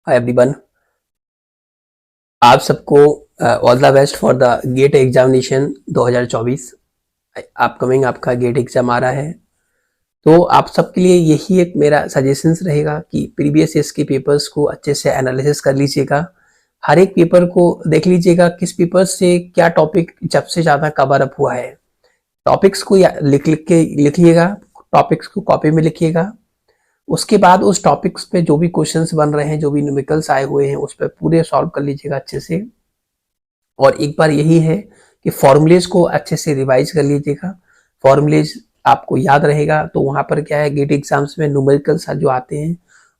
हाय everyone, आप सबको all the best for the GATE examination 2024। Upcoming आपका गेट एग्जाम आ रहा है, तो आप सबके लिए यही एक मेरा सजेशंस रहेगा कि प्रीवियस ईयर्स के पेपर्स को अच्छे से एनालिसिस कर लीजिएगा। हर एक पेपर को देख लीजिएगा किस पेपर से क्या टॉपिक सबसे ज़्यादा कवर अप हुआ है। टॉपिक्स को लिखिएगा, टॉपिक्स को कॉपी में लिखिएगा। उसके बाद उस टॉपिक्स पे जो भी क्वेश्चंस बन रहे हैं, जो भी न्यूमेरिकल्स आए हुए हैं, उस पर पूरे सॉल्व कर लीजिएगा अच्छे से। और एक बार यही है कि फॉर्मूलेज को अच्छे से रिवाइज कर लीजिएगा। फॉर्मूलेज आपको याद रहेगा, तो वहां पर क्या है, गेट एग्जाम्स में न्यूमेरिकल्स जो आते हैं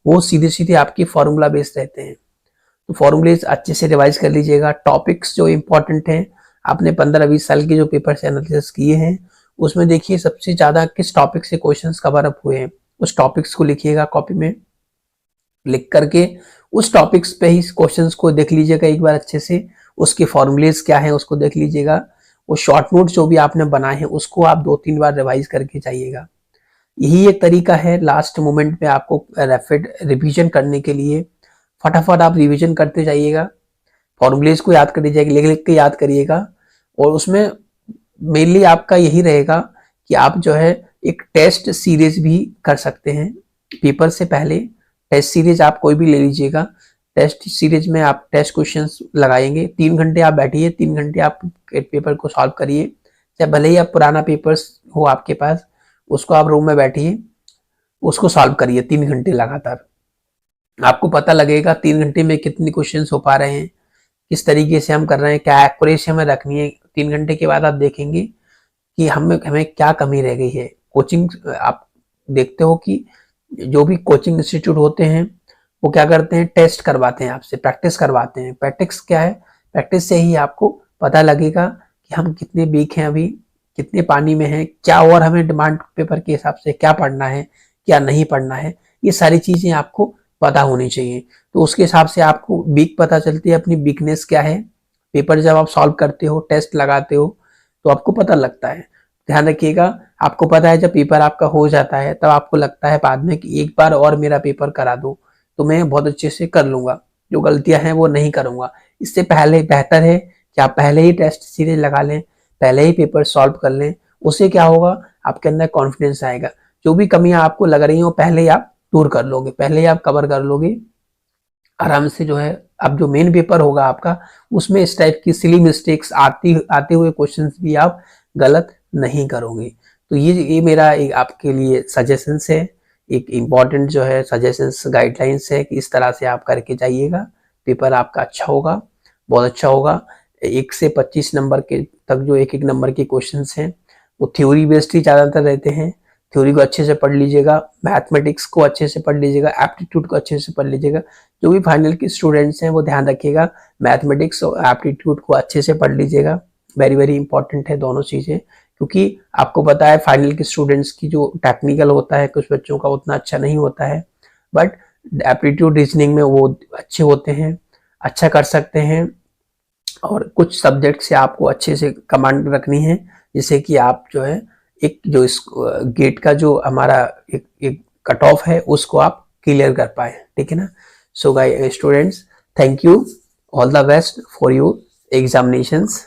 वो सीधे सीधे आपकी फॉर्मूला बेस्ड रहते हैं, तो फॉर्मूलेज अच्छे से रिवाइज कर लीजिएगा। टॉपिक्स जो इंपॉर्टेंट हैं, आपने 15-20 साल के जो पेपर से एनालिसिस किए हैं, उसमें देखिए सबसे ज्यादा किस टॉपिक से क्वेश्चंस कवर अप हुए हैं, उस टॉपिक्स को लिखिएगा कॉपी में। लिख करके उस टॉपिक्स पे ही क्वेश्चंस को देख लीजिएगा एक बार अच्छे से, उसके फॉर्मूलेज क्या है उसको देख लीजिएगा। वो शॉर्ट नोट जो भी आपने बनाए हैं उसको आप 2-3 बार रिवाइज करके जाइएगा। यही एक तरीका है लास्ट मोमेंट में आपको रैपिड रिवीजन करने के लिए। फटाफट आप रिवीजन करते जाइएगा, फॉर्मूलेज को याद कर लीजिएगा, लिख लिख के याद करिएगा। और उसमें मेनली आपका यही रहेगा कि आप जो है एक टेस्ट सीरीज भी कर सकते हैं पेपर से पहले। टेस्ट सीरीज आप कोई भी ले लीजिएगा, टेस्ट सीरीज में आप टेस्ट क्वेश्चंस लगाएंगे। 3 घंटे आप बैठिए, 3 घंटे आप पेपर को सॉल्व करिए। चाहे भले ही आप पुराना पेपर्स हो आपके पास, उसको आप रूम में बैठिए, उसको सॉल्व करिए 3 घंटे लगातार। आपको पता लगेगा 3 घंटे में कितने क्वेश्चंस हो पा रहे हैं, किस तरीके से हम कर रहे हैं, क्या एक्यूरेसी हमें रखनी है। 3 घंटे के बाद आप देखेंगे कि हमें क्या कमी रह गई है। कोचिंग आप देखते हो कि जो भी कोचिंग इंस्टीट्यूट होते हैं वो क्या करते हैं, टेस्ट करवाते हैं आपसे, प्रैक्टिस करवाते हैं। प्रैक्टिस क्या है, प्रैक्टिस से ही आपको पता लगेगा कि हम कितने वीक हैं, अभी कितने पानी में हैं, क्या और हमें डिमांड पेपर के हिसाब से क्या पढ़ना है, क्या नहीं पढ़ना है। ये सारी चीजें आपको पता होनी चाहिए, तो उसके हिसाब से आपको वीक पता चलती है, अपनी वीकनेस क्या है। पेपर जब आप सॉल्व करते हो, टेस्ट लगाते हो, तो आपको पता लगता है। ध्यान रखिएगा, आपको पता है जब पेपर आपका हो जाता है तब आपको लगता है बाद में कि एक बार और मेरा पेपर करा दो तो मैं बहुत अच्छे से कर लूंगा, जो गलतियां हैं वो नहीं करूंगा। इससे पहले बेहतर है कि आप पहले ही टेस्ट सीरीज लगा लें, पहले ही पेपर सॉल्व कर लें। उससे क्या होगा, आपके अंदर कॉन्फिडेंस आएगा। जो भी कमियां आपको लग रही हो पहले ही आप दूर कर लोगे, पहले ही आप कवर कर लोगे आराम से। जो है अब जो मेन पेपर होगा आपका, उसमें इस टाइप की सिली मिस्टेक्स आते हुए क्वेश्चंस भी आप गलत नहीं करोगे। तो ये मेरा एक आपके लिए सजेशंस है, एक इम्पॉर्टेंट जो है सजेशंस गाइडलाइंस है कि इस तरह से आप करके जाइएगा। पेपर आपका अच्छा होगा, बहुत अच्छा होगा। 1 से 25 नंबर के तक जो एक एक नंबर के क्वेश्चंस हैं वो थ्योरी बेस्ड ही ज़्यादातर रहते हैं। थ्योरी को अच्छे से पढ़ लीजिएगा, मैथमेटिक्स को अच्छे से पढ़ लीजिएगा, एप्टीट्यूड को अच्छे से पढ़ लीजिएगा। जो भी फाइनल के स्टूडेंट्स हैं वो ध्यान रखिएगा, मैथमेटिक्स और एप्टीट्यूड को अच्छे से पढ़ लीजिएगा। वेरी वेरी इंपॉर्टेंट है दोनों चीज़ें, क्योंकि आपको पता है फाइनल के स्टूडेंट्स की जो टेक्निकल होता है कुछ बच्चों का उतना अच्छा नहीं होता है, बट एप्टीट्यूड रीजनिंग में वो अच्छे होते हैं, अच्छा कर सकते हैं। और कुछ सब्जेक्ट से आपको अच्छे से कमांड रखनी है, जिससे कि आप जो है एक जो इस गेट का जो हमारा एक कट ऑफ है उसको आप क्लियर कर पाए, ठीक है ना। So guys students, thank you, all the best for your examinations.